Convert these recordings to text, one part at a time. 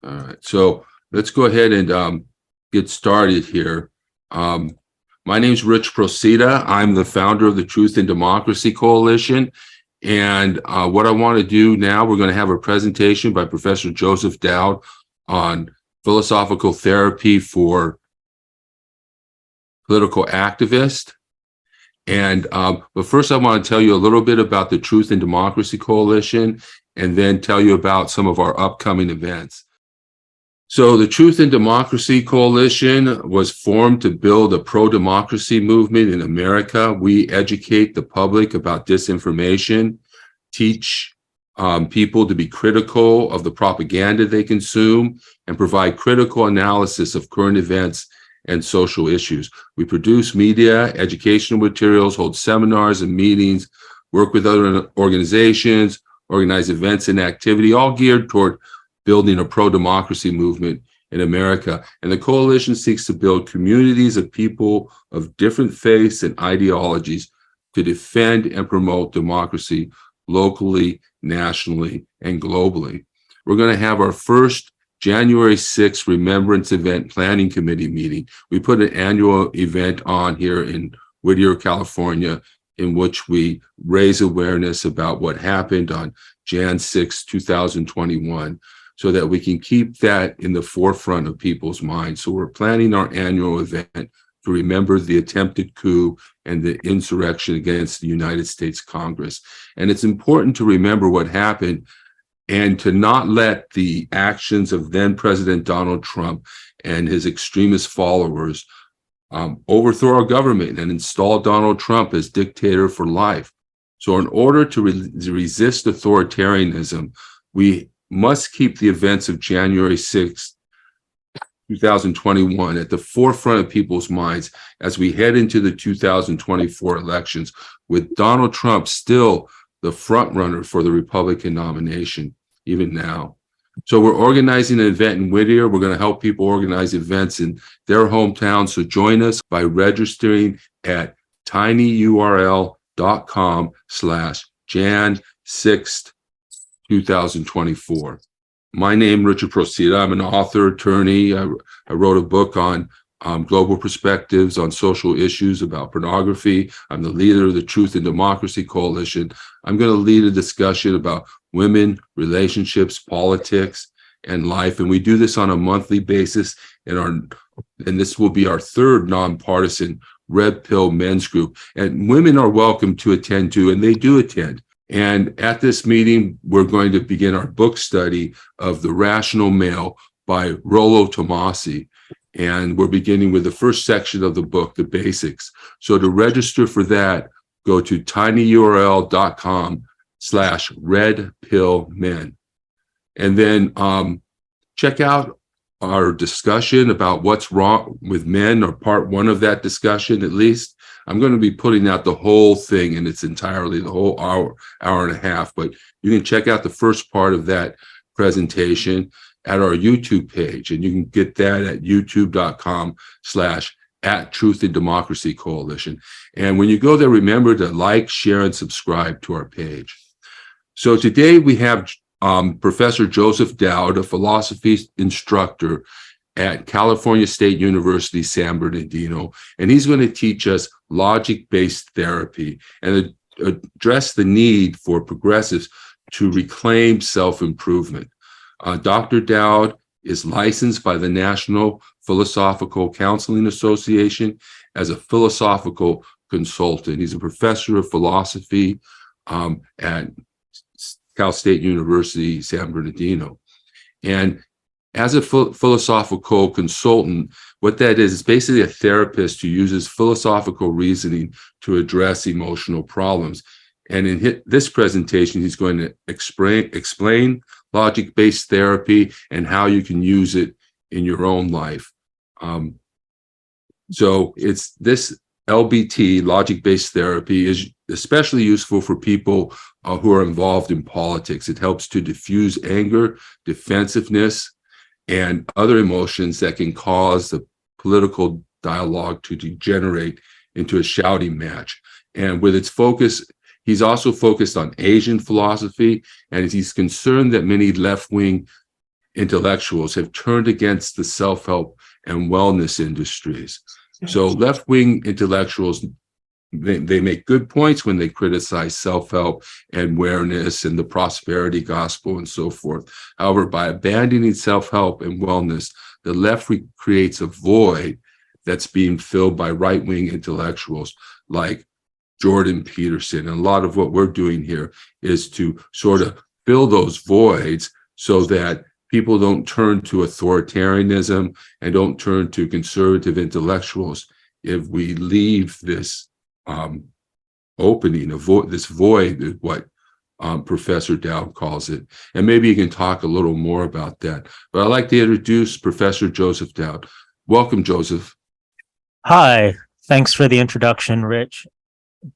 All right, so let's go ahead and get started here. Um, my name is Rich Procida. I'm the founder of the Truth and Democracy Coalition. And what I want to do now, we're going to have a presentation by Professor Joseph Dowd on philosophical therapy for political activists. And but first, I want to tell you a little bit about the Truth and Democracy Coalition, and then tell you about some of our upcoming events. So the Truth and Democracy Coalition was formed to build a pro-democracy movement in America. We educate the public about disinformation, teach people to be critical of the propaganda they consume, and provide critical analysis of current events and social issues. We produce media, educational materials, hold seminars and meetings, work with other organizations, organize events and activity, all geared toward building a pro-democracy movement in America. And the coalition seeks to build communities of people of different faiths and ideologies to defend and promote democracy locally, nationally, and globally. We're going to have our first January 6th Remembrance Event Planning Committee meeting. We put an annual event on here in Whittier, California, in which we raise awareness about what happened on Jan 6, 2021. So that we can keep that in the forefront of people's minds. So we're planning our annual event to remember the attempted coup and the insurrection against the United States Congress. And it's important to remember what happened and to not let the actions of then President Donald Trump and his extremist followers overthrow our government and install Donald Trump as dictator for life. So in order to resist authoritarianism, we must keep the events of January 6th, 2021 at the forefront of people's minds as we head into the 2024 elections, with Donald Trump still the front runner for the Republican nomination, even now. So we're organizing an event in Whittier. We're going to help people organize events in their hometown. So join us by registering at tinyurl.com/Jan6th 2024. My name, Richard Procida. I'm an author, attorney. I wrote a book on global perspectives on social issues about pornography. I'm the leader of the Truth and Democracy Coalition. I'm going to lead a discussion about women, relationships, politics, and life. And we do this on a monthly basis. And this will be our third nonpartisan Red Pill men's group. And women are welcome to attend too, and they do attend. And at this meeting, we're going to begin our book study of The Rational Male by Rollo Tomassi. And we're beginning with the first section of the book, the basics. So to register for that, go to tinyurl.com/redpillmen. And then check out our discussion about what's wrong with men, or part one of that discussion at least. I'm going to be putting out the whole thing in its entirety, the whole hour and a half, but you can check out the first part of that presentation at our YouTube page, and you can get that at youtube.com/@Truth and Democracy Coalition. And when you go there, remember to like, share, and subscribe to our page. So today we have Professor Joseph Dowd, a philosophy instructor at California State University, San Bernardino, and he's going to teach us logic-based therapy and address the need for progressives to reclaim self-improvement. Dr. Dowd is licensed by the National Philosophical Counseling Association as a philosophical consultant. He's a professor of philosophy at Cal State University, San Bernardino. And as a philosophical consultant, what that is basically a therapist who uses philosophical reasoning to address emotional problems. And in this presentation, he's going to explain logic-based therapy and how you can use it in your own life. So it's this LBT, logic-based therapy, is especially useful for people who are involved in politics. It helps to diffuse anger, defensiveness, and other emotions that can cause the political dialogue to degenerate into a shouting match. And with its focus, he's also focused on Asian philosophy, and he's concerned that many left-wing intellectuals have turned against the self-help and wellness industries. So left-wing intellectuals, they make good points when they criticize self-help and awareness and the prosperity gospel and so forth. However, by abandoning self-help and wellness, the left creates a void that's being filled by right-wing intellectuals like Jordan Peterson. And a lot of what we're doing here is to sort of fill those voids so that people don't turn to authoritarianism and don't turn to conservative intellectuals if we leave this opening, this void, is what Professor Dowd calls it. And maybe you can talk a little more about that. But I'd like to introduce Professor Joseph Dowd. Welcome, Joseph. Hi, thanks for the introduction, Rich.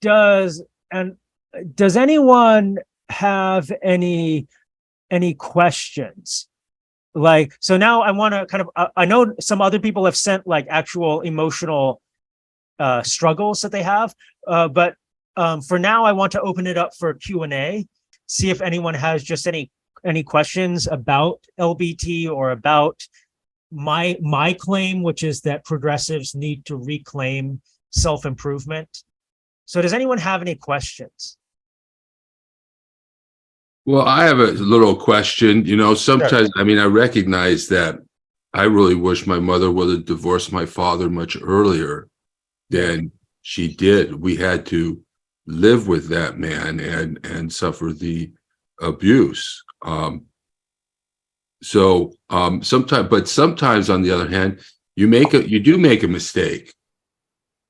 Does anyone have any questions? Like, so now I want to kind of, I know some other people have sent like actual emotional struggles that they have, but for now I want to open it up for Q&A, see if anyone has just any questions about LBT or about my claim, which is that progressives need to reclaim self-improvement. So does anyone have any questions? Well, I have a little question. You know, sometimes, Sure. I mean, I recognize that I really wish my mother would have divorced my father much earlier than she did. We had to live with that man and suffer the abuse. Sometimes on the other hand, you do make a mistake,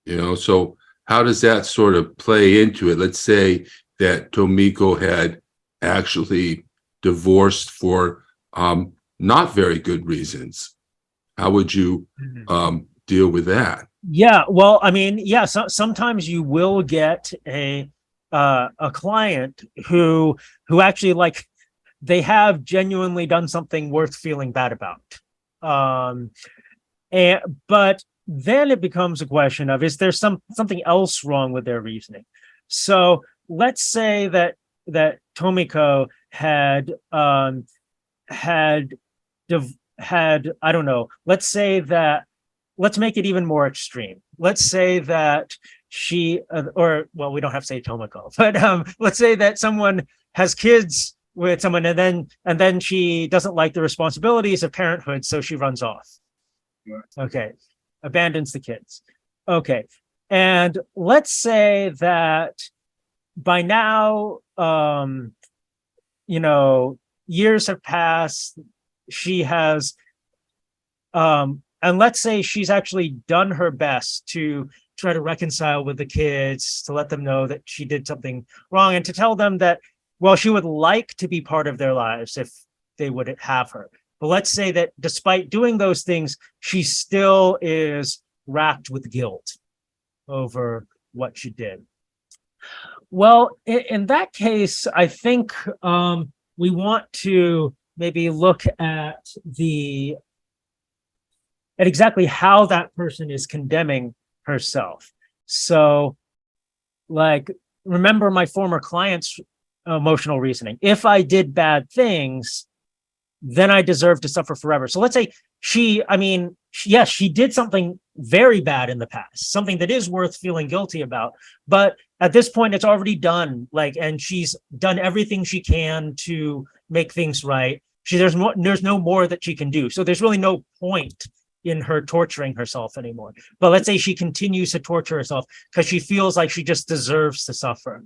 you know, so how does that sort of play into it? Let's say that Tomiko had actually divorced for not very good reasons. How would you deal with that? Yeah, well, I mean, yeah, sometimes you will get a client who actually, like, they have genuinely done something worth feeling bad about. But then it becomes a question of, is there something else wrong with their reasoning? So let's say that Tomiko had I don't know, let's make it even more extreme. Let's say that she, well, we don't have to say Tomiko, but let's say that someone has kids with someone and then she doesn't like the responsibilities of parenthood, so she runs off. Okay, abandons the kids. Okay, and let's say that by now, you know, years have passed, she has, and let's say she's actually done her best to try to reconcile with the kids, to let them know that she did something wrong and to tell them that, well, she would like to be part of their lives if they would have her. But let's say that despite doing those things, she still is racked with guilt over what she did. Well, in that case, I think we want to maybe look at exactly how that person is condemning herself. So, like, remember my former client's emotional reasoning. If I did bad things, then I deserve to suffer forever. So let's say she did something very bad in the past, something that is worth feeling guilty about. But at this point, it's already done. Like, and she's done everything she can to make things right. There's no more that she can do. So there's really no point in her torturing herself anymore. But let's say she continues to torture herself because she feels like she just deserves to suffer.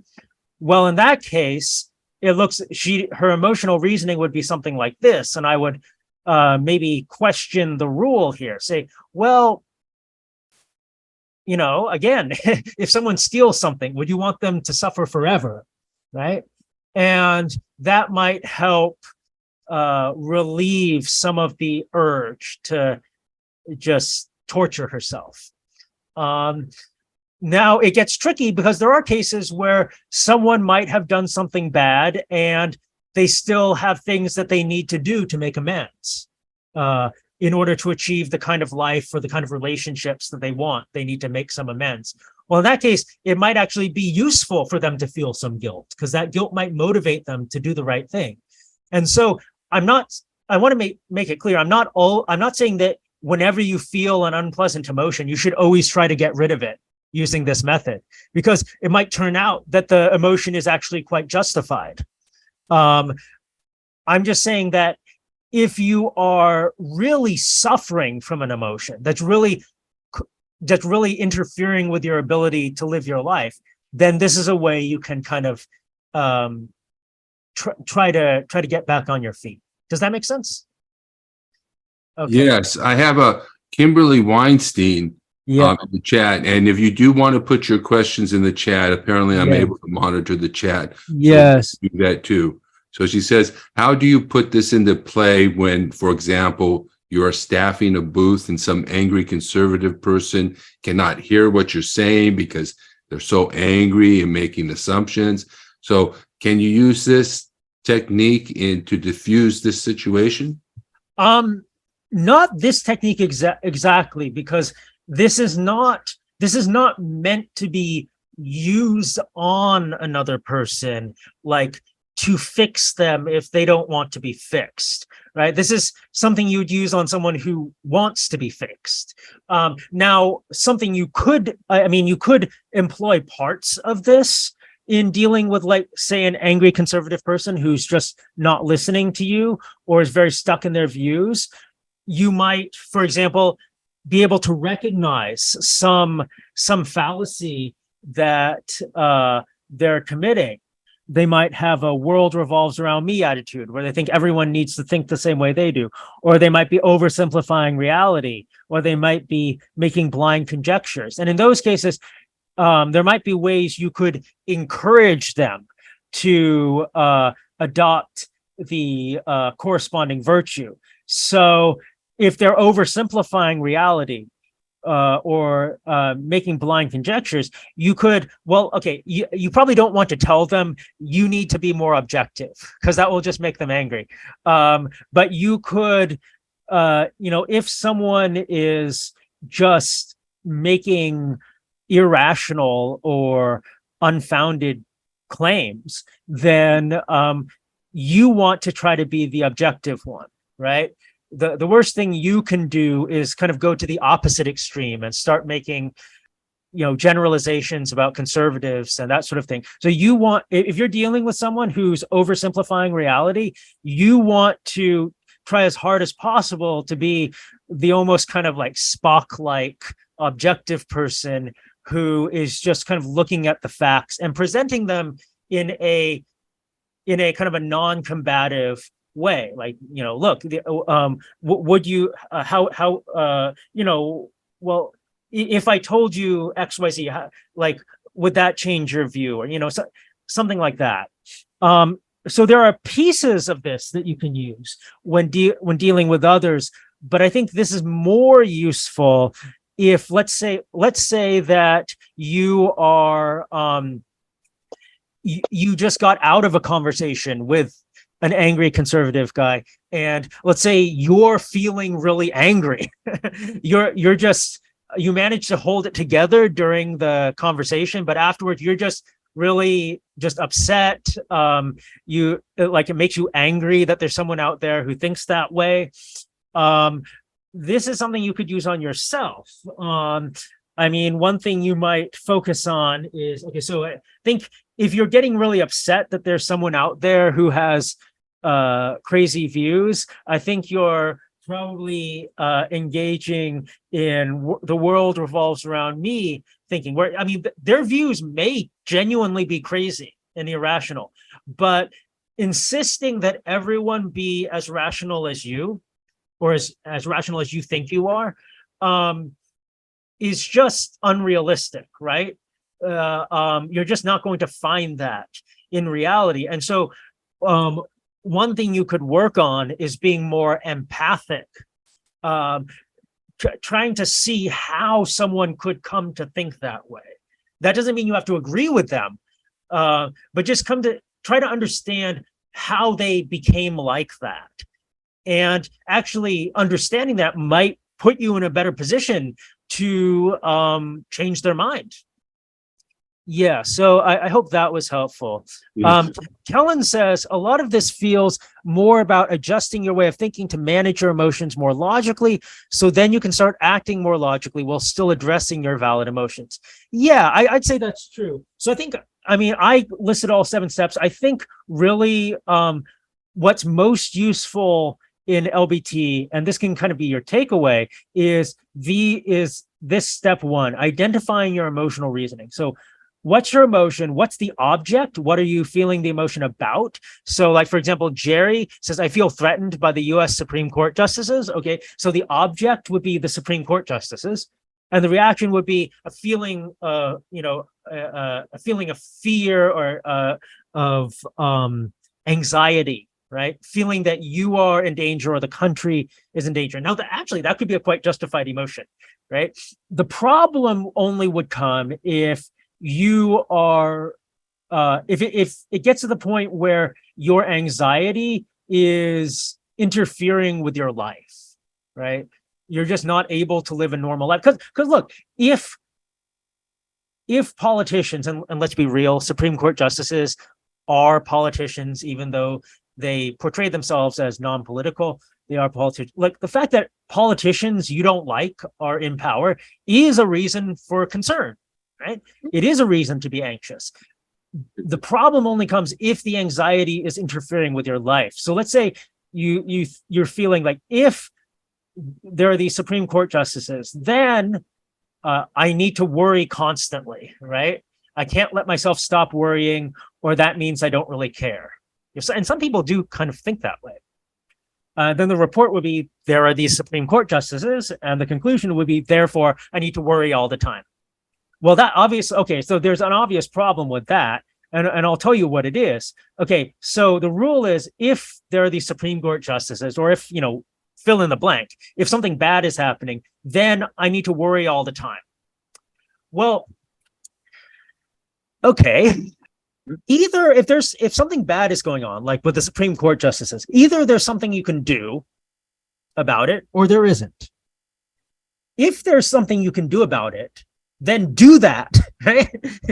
Well, in that case, her emotional reasoning would be something like this. And I would maybe question the rule here, say, well, you know, again, if someone steals something, would you want them to suffer forever? Right. And that might help relieve some of the urge to just torture herself. Now it gets tricky because there are cases where someone might have done something bad and they still have things that they need to do to make amends. In order to achieve the kind of life or the kind of relationships that they want, they need to make some amends. Well, in that case, it might actually be useful for them to feel some guilt because that guilt might motivate them to do the right thing. And so I'm I want to make it clear. I'm not saying that whenever you feel an unpleasant emotion, you should always try to get rid of it using this method, because it might turn out that the emotion is actually quite justified. I'm just saying that if you are really suffering from an emotion that's really interfering with your ability to live your life, then this is a way you can kind of try to get back on your feet. Does that make sense? Okay. Yes, I have a Kimberly Weinstein Yeah. in the chat. And if you do want to put your questions in the chat, apparently I'm Yeah. able to monitor the chat. Yes. So do that too. So she says, how do you put this into play when, for example, you are staffing a booth and some angry conservative person cannot hear what you're saying because they're so angry and making assumptions? So can you use this technique to diffuse this situation? Not this technique exactly, because this is not meant to be used on another person, like to fix them if they don't want to be fixed, right? This is something you'd use on someone who wants to be fixed. Now, something you could employ parts of this in dealing with, like, say, an angry conservative person who's just not listening to you or is very stuck in their views. You might, for example, be able to recognize some fallacy that they're committing. They might have a world revolves around me attitude, where they think everyone needs to think the same way they do, or they might be oversimplifying reality, or they might be making blind conjectures. And in those cases, there might be ways you could encourage them to adopt the corresponding virtue. So if they're oversimplifying reality or making blind conjectures, you could, you probably don't want to tell them you need to be more objective, because that will just make them angry. But you could, if someone is just making irrational or unfounded claims, then you want to try to be the objective one, right? The worst thing you can do is kind of go to the opposite extreme and start making, generalizations about conservatives and that sort of thing. So you want, if you're dealing with someone who's oversimplifying reality, you want to try as hard as possible to be the almost kind of like Spock-like objective person who is just kind of looking at the facts and presenting them in a kind of a non-combative way. Like, look, would you, well, if I told you XYZ, like, would that change your view? Or, something like that. So there are pieces of this that you can use when dealing with others, but I think this is more useful if, let's say that you are, you just got out of a conversation with an angry conservative guy, and let's say you're feeling really angry. You manage to hold it together during the conversation, but afterwards you're just really just upset. It makes you angry that there's someone out there who thinks that way. This is something you could use on yourself. One thing you might focus on is, so I think if you're getting really upset that there's someone out there who has crazy views, I think you're probably engaging in the world revolves around me thinking, where, their views may genuinely be crazy and irrational, but insisting that everyone be as rational as you, or as rational as you think you are, is just unrealistic, right? You're just not going to find that in reality. And so one thing you could work on is being more empathic, trying to see how someone could come to think that way. That doesn't mean you have to agree with them, but just try to understand how they became like that. And actually understanding that might put you in a better position to change their mind. Yeah, so I hope that was helpful. Yes. Kellen says a lot of this feels more about adjusting your way of thinking to manage your emotions more logically. So then you can start acting more logically while still addressing your valid emotions. Yeah, I'd say that's true. So I think, I mean, I listed all 7 steps. I think really what's most useful in LBT, and this can kind of be your takeaway, is this step 1, identifying your emotional reasoning. So what's your emotion? What's the object? What are you feeling the emotion about? So like, for example, Jerry says, I feel threatened by the US Supreme Court justices. Okay. So the object would be the Supreme Court justices. And the reaction would be a feeling, a feeling of fear or of anxiety, right? Feeling that you are in danger or the country is in danger. Now, that could be a quite justified emotion, right? The problem only would come if you are if it gets to the point where your anxiety is interfering with your life, right? You're just not able to live a normal life. Because look, if politicians, and let's be real, Supreme Court justices are politicians, even though they portray themselves as non-political, they are politicians. Like the fact that politicians you don't like are in power is a reason for concern, right? It is a reason to be anxious. The problem only comes if the anxiety is interfering with your life. So let's say you're feeling like, if there are these Supreme Court justices, then I need to worry constantly, right? I can't let myself stop worrying, or that means I don't really care. And some people do kind of think that way. Then the report would be, there are these Supreme Court justices, and the conclusion would be, therefore, I need to worry all the time. Well, that obvious. Okay, so there's an obvious problem with that, and I'll tell you what it is. Okay, so the rule is, if there are these Supreme Court justices, or if, fill in the blank, if something bad is happening, then I need to worry all the time. Well, okay, either if something bad is going on, like with the Supreme Court justices, either there's something you can do about it, or there isn't. If there's something you can do about it, then do that, right?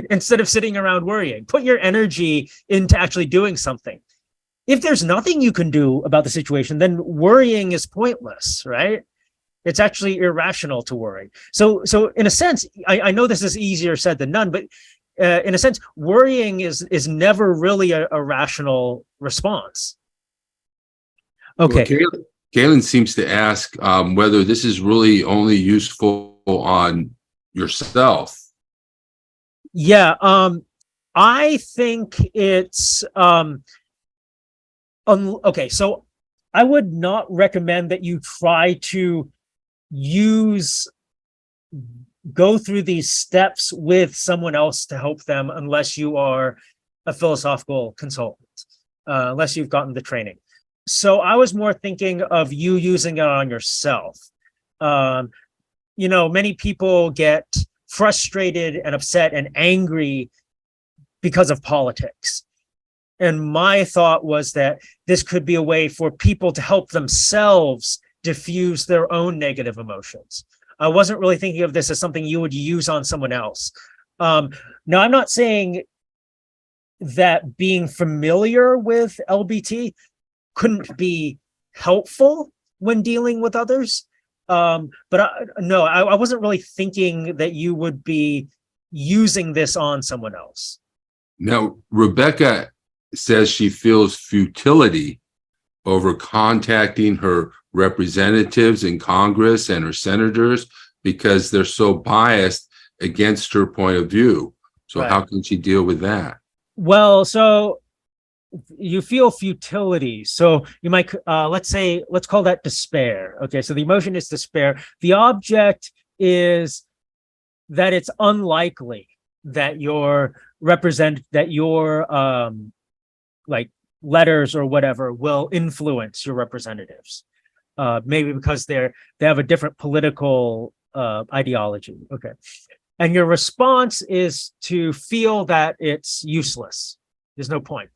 Instead of sitting around worrying. Put your energy into actually doing something. If there's nothing you can do about the situation, then worrying is pointless, right? It's actually irrational to worry. So in a sense, I know this is easier said than done, but in a sense, worrying is never really a rational response. Okay. Well, Galen seems to ask whether this is really only useful on yourself. Yeah. I think it's okay. So I would not recommend that you try to go through these steps with someone else to help them, unless you are a philosophical consultant, unless you've gotten the training. So I was more thinking of you using it on yourself. Many people get frustrated and upset and angry because of politics. And my thought was that this could be a way for people to help themselves diffuse their own negative emotions. I wasn't really thinking of this as something you would use on someone else. Now, I'm not saying that being familiar with LBT couldn't be helpful when dealing with others. But I wasn't really thinking that you would be using this on someone else. Now, Rebecca says she feels futility over contacting her representatives in Congress and her senators because they're so biased against her point of view. So Right. How can she deal with that? Well, so you feel futility. So you might, let's call that despair. Okay. So the emotion is despair. The object is that it's unlikely that your like letters or whatever will influence your representatives. Maybe because they have a different political ideology. Okay. And your response is to feel that it's useless. There's no point.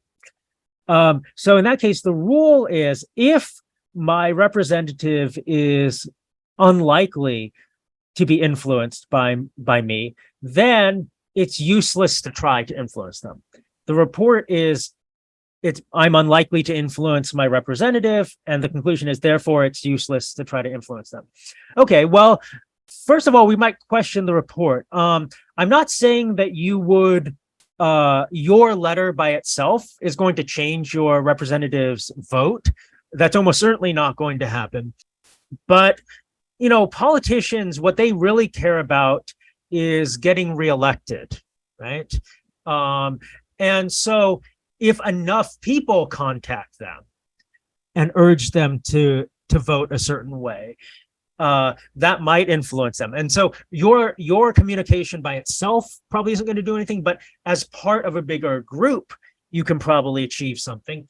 So in that case, the rule is, if my representative is unlikely to be influenced by me, then it's useless to try to influence them. The report is I'm unlikely to influence my representative, and the conclusion is therefore it's useless to try to influence them. Okay, well, first of all, we might question the report. I'm not saying that you would your letter by itself is going to change your representative's vote. That's almost certainly not going to happen. But, politicians, what they really care about is getting reelected, right? And so if enough people contact them and urge them to vote a certain way, that might influence them. And so your communication by itself probably isn't going to do anything, but as part of a bigger group, you can probably achieve something.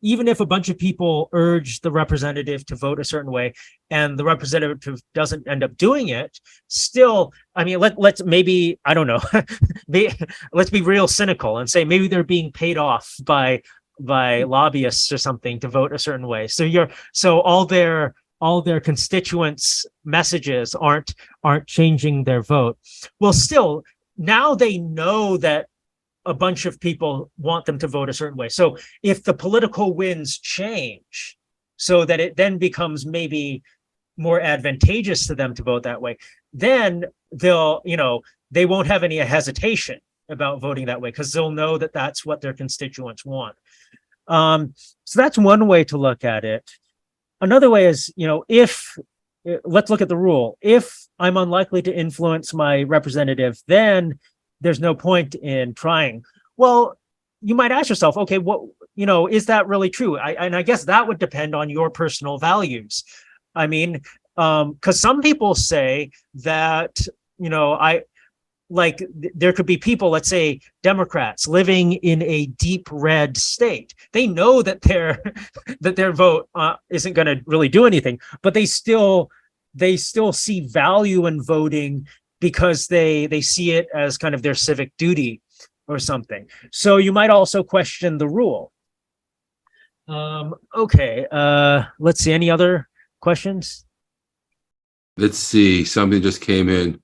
Even if a bunch of people urge the representative to vote a certain way and the representative doesn't end up doing it, still, I mean, let's maybe, I don't know, let's be real cynical and say maybe they're being paid off by lobbyists or something to vote a certain way. So all their constituents' messages aren't changing their vote. Well, still, now they know that a bunch of people want them to vote a certain way. So if the political winds change so that it then becomes maybe more advantageous to them to vote that way, then they won't have any hesitation about voting that way because they'll know that that's what their constituents want. So that's one way to look at it. Another way is, let's look at the rule. If I'm unlikely to influence my representative, then there's no point in trying. Well, you might ask yourself, okay, is that really true? And I guess that would depend on your personal values. I mean, because some people say that, there could be people, let's say Democrats living in a deep red state. They know that their vote isn't going to really do anything, but they still see value in voting because they see it as kind of their civic duty or something. So you might also question the rule. Okay, let's see. Any other questions? Let's see. Something just came in.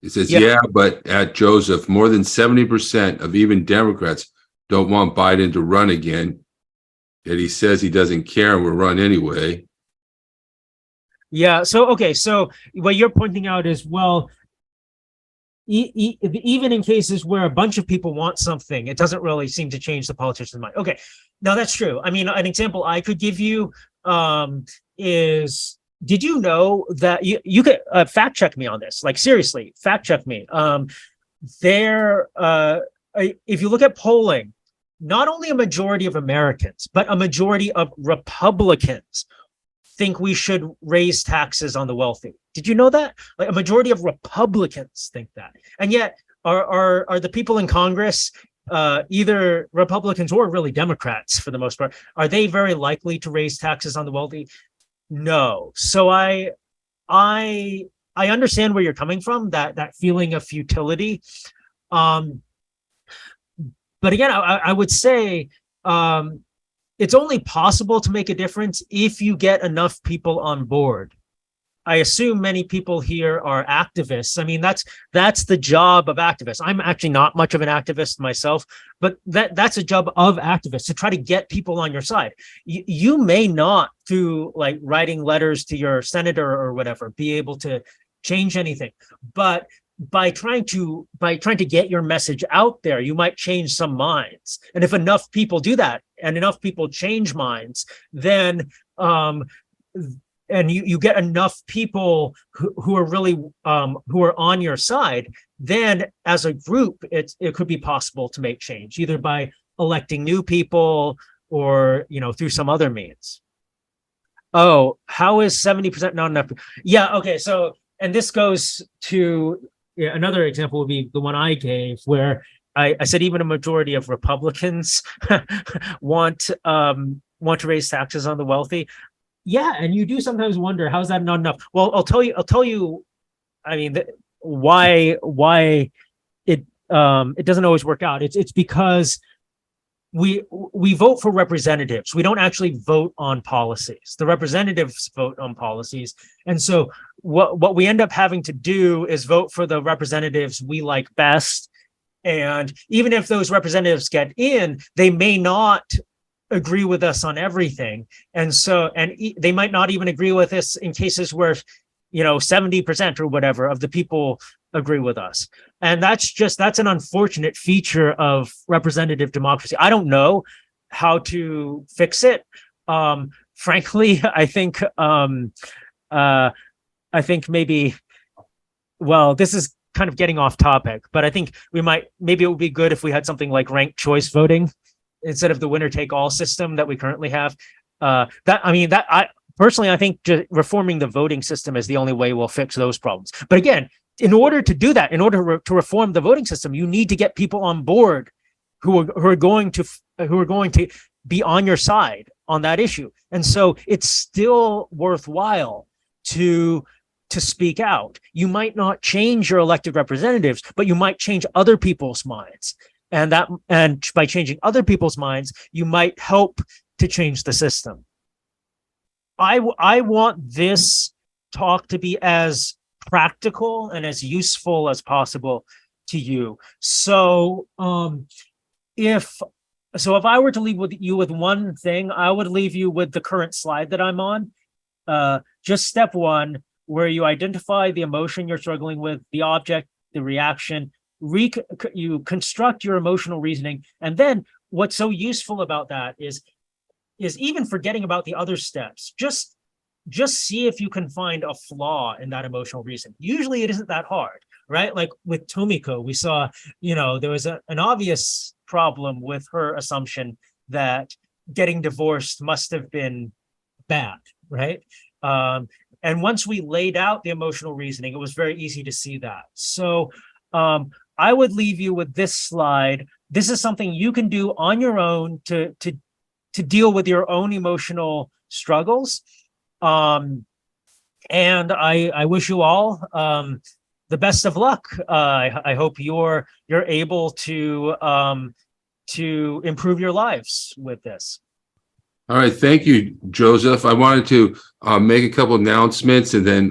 It says, yeah, but at Joseph, more than 70% of even Democrats don't want Biden to run again. Yet he says he doesn't care and will run anyway. Yeah. So, okay. So what you're pointing out is, well, even in cases where a bunch of people want something, it doesn't really seem to change the politician's mind. Okay. Now that's true. I mean, an example I could give you is, did you know that you could fact check me on this? Like, seriously, fact check me. If you look at polling, not only a majority of Americans, but a majority of Republicans think we should raise taxes on the wealthy. Did you know that? Like, a majority of Republicans think that. And yet are the people in Congress, either Republicans or really Democrats for the most part, are they very likely to raise taxes on the wealthy? No. So I understand where you're coming from, that feeling of futility. But again, I would say it's only possible to make a difference if you get enough people on board. I assume many people here are activists. I mean, that's the job of activists. I'm actually not much of an activist myself, but that's a job of activists, to try to get people on your side. You may not, through like writing letters to your senator or whatever, be able to change anything, but by trying to get your message out there, you might change some minds. And if enough people do that and enough people change minds, then and you get enough people who are really who are on your side, then as a group, it could be possible to make change, either by electing new people or through some other means. Oh, how is 70% not enough? Yeah, okay. So, and this goes to another example would be the one I gave, where I said even a majority of Republicans want to raise taxes on the wealthy. Yeah, and you do sometimes wonder, how is that not enough? Well, I'll tell you. I mean, why it doesn't always work out. It's because we vote for representatives. We don't actually vote on policies. The representatives vote on policies. And so what we end up having to do is vote for the representatives we like best. And even if those representatives get in, they may not agree with us on everything. And so, they might not even agree with us in cases where, 70% or whatever of the people agree with us. And that's an unfortunate feature of representative democracy. I don't know how to fix it. Frankly, I think maybe, well, this is kind of getting off topic, but I think maybe it would be good if we had something like ranked choice voting instead of the winner take all system that we currently have. Personally, I think just reforming the voting system is the only way we'll fix those problems. But again, in order to do that, in order to reform the voting system, you need to get people on board who are going to be on your side on that issue. And so it's still worthwhile to speak out. You might not change your elected representatives, but you might change other people's minds. And by changing other people's minds, you might help to change the system. I want this talk to be as practical and as useful as possible to you. So if I were to leave you with one thing, I would leave you with the current slide that I'm on. Just step one, where you identify the emotion you're struggling with, the object, the reaction, you construct your emotional reasoning. And then what's so useful about that is even forgetting about the other steps, just see if you can find a flaw in that emotional reason. Usually it isn't that hard, right? Like with Tomiko, we saw, there was an obvious problem with her assumption that getting divorced must have been bad, right? And once we laid out the emotional reasoning, it was very easy to see that. So I would leave you with this slide. This is something you can do on your own to deal with your own emotional struggles. And I wish you all the best of luck. I hope you're able to improve your lives with this. All right. Thank you, Joseph. I wanted to make a couple announcements and then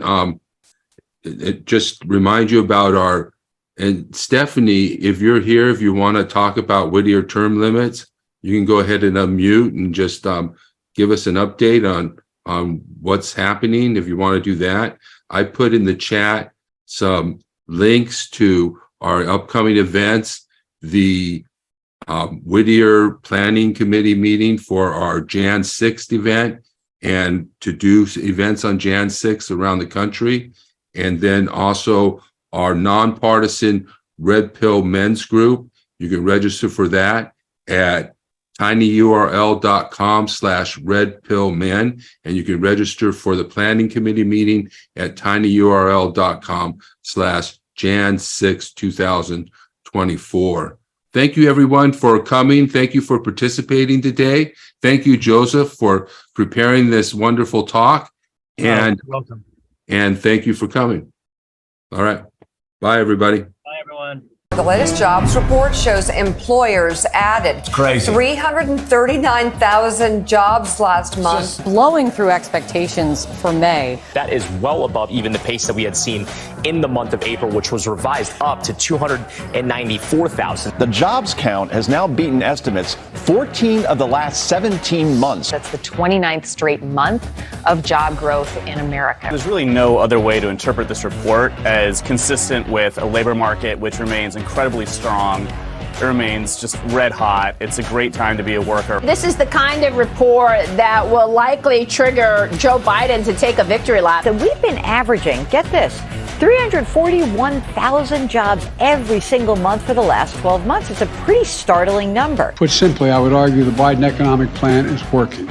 just remind you about and Stephanie, if you're here, if you want to talk about Whittier term limits, you can go ahead and unmute and just give us an update on what's happening if you want to do that. I put in the chat some links to our upcoming events, the Whittier Planning Committee meeting for our Jan 6th event, and to do events on Jan 6th around the country. And then also our nonpartisan Red Pill Men's Group. You can register for that at tinyurl.com/redpillmen, and you can register for the planning committee meeting at tinyurl.com/Jan6-2024. Thank you, everyone, for coming. Thank you for participating today. Thank you, Joseph, for preparing this wonderful talk. And welcome. And thank you for coming. All right. Bye, everybody. Bye, everyone. The latest jobs report shows employers added 339,000 jobs last month. Blowing through expectations for May. That is well above even the pace that we had seen in the month of April, which was revised up to 294,000. The jobs count has now beaten estimates 14 of the last 17 months. That's the 29th straight month of job growth in America. There's really no other way to interpret this report as consistent with a labor market which remains incredibly strong. It remains just red hot. It's a great time to be a worker. This is the kind of report that will likely trigger Joe Biden to take a victory lap. So we've been averaging, get this, 341,000 jobs every single month for the last 12 months. It's a pretty startling number. Put simply, I would argue the Biden economic plan is working.